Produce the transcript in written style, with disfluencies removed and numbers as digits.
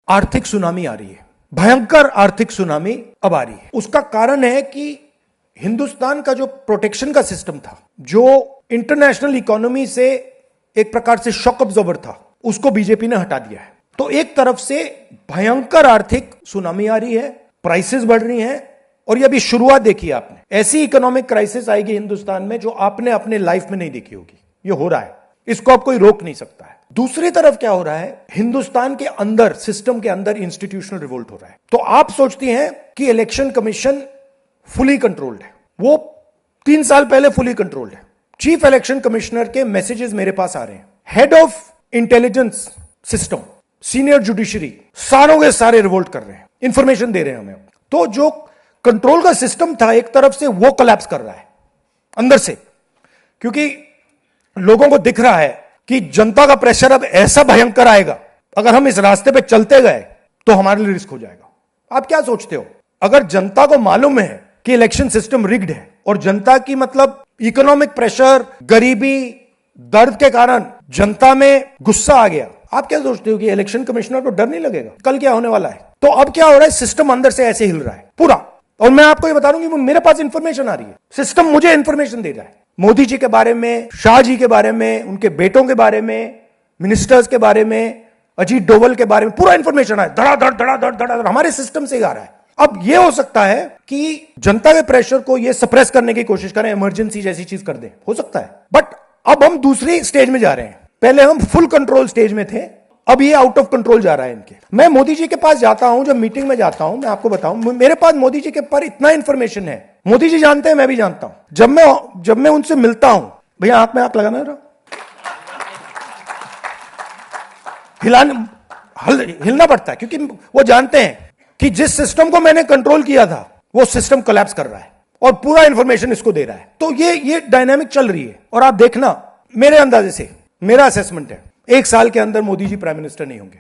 आर्थिक सुनामी आ रही है, भयंकर आर्थिक सुनामी अब आ रही है। उसका कारण है कि हिंदुस्तान का जो प्रोटेक्शन का सिस्टम था, जो इंटरनेशनल इकोनॉमी से एक प्रकार से शॉक अब्जॉर्बर था, उसको बीजेपी ने हटा दिया है। तो एक तरफ से भयंकर आर्थिक सुनामी आ रही है, प्राइसेस बढ़ रही हैं, और ये अभी शुरुआत देखी आपने। ऐसी इकोनॉमिक क्राइसिस आएगी हिंदुस्तान में जो आपने अपने लाइफ में नहीं देखी होगी। ये हो रहा है, इसको अब कोई रोक नहीं सकता है। दूसरी तरफ क्या हो रहा है, हिंदुस्तान के अंदर, सिस्टम के अंदर इंस्टीट्यूशनल रिवोल्ट हो रहा है। तो आप सोचती हैं कि इलेक्शन कमीशन फुली कंट्रोल्ड है। वो 3 साल पहले फुली कंट्रोल्ड है। चीफ इलेक्शन कमिश्नर के मैसेजेस मेरे पास आ रहे हैं, head of intelligence system, senior judiciary, सारों के सारे रिवोल्ट कर रहे हैं, इंफॉर्मेशन दे रहे हैं हमें। तो जो कंट्रोल का सिस्टम था एक तरफ से, वो कोलैप्स कर रहा है अंदर से, क्योंकि लोगों को दिख रहा है कि जनता का प्रेशर अब ऐसा भयंकर आएगा, अगर हम इस रास्ते पे चलते गए तो हमारे लिए रिस्क हो जाएगा। आप क्या सोचते हो, अगर जनता को मालूम है कि इलेक्शन सिस्टम रिग्ड है और जनता की मतलब इकोनॉमिक प्रेशर, गरीबी, दर्द के कारण जनता में गुस्सा आ गया, आप क्या सोचते हो कि इलेक्शन कमिश्नर को डर नहीं लगेगा कल क्या होने वाला है? तो अब क्या हो रहा है, सिस्टम अंदर से ऐसे हिल रहा है पूरा। और मैं आपको ये बता दूं कि मेरे पास इंफॉर्मेशन आ रही है, सिस्टम मुझे इंफॉर्मेशन दे रहा है, मोदी जी के बारे में, शाह जी के बारे में, उनके बेटों के बारे में, मिनिस्टर्स के बारे में, अजीत डोवल के बारे में पूरा इंफॉर्मेशन है, धड़ाधड़ धड़ाधड़ धड़ाधड़ हमारे सिस्टम से आ रहा है। अब यह हो सकता है कि जनता के प्रेशर को यह सप्रेस करने की कोशिश करें, इमरजेंसी जैसी चीज कर दें, हो सकता है। बट अब हम दूसरी स्टेज में जा रहे हैं। पहले हम फुल कंट्रोल स्टेज में थे, अब ये आउट ऑफ कंट्रोल जा रहा है इनके। मैं मोदी जी के पास जाता हूं, जब मीटिंग में जाता हूं, मैं आपको बताऊं, मेरे पास मोदी जी के पर इतना इंफॉर्मेशन है, मोदी जी जानते हैं, मैं भी जानता हूं। जब मैं उनसे मिलता हूं, भैया आंख में आंख लगाना रहा, हिलना पड़ता है, क्योंकि वो जानते हैं कि जिस सिस्टम को मैंने कंट्रोल किया था वो सिस्टम कोलैप्स कर रहा है और पूरा इंफॉर्मेशन इसको दे रहा है। तो ये डायनामिक चल रही है। और आप देखना, मेरे अंदाजे से, मेरा असेसमेंट है, 1 साल के अंदर मोदी जी प्राइम मिनिस्टर नहीं होंगे।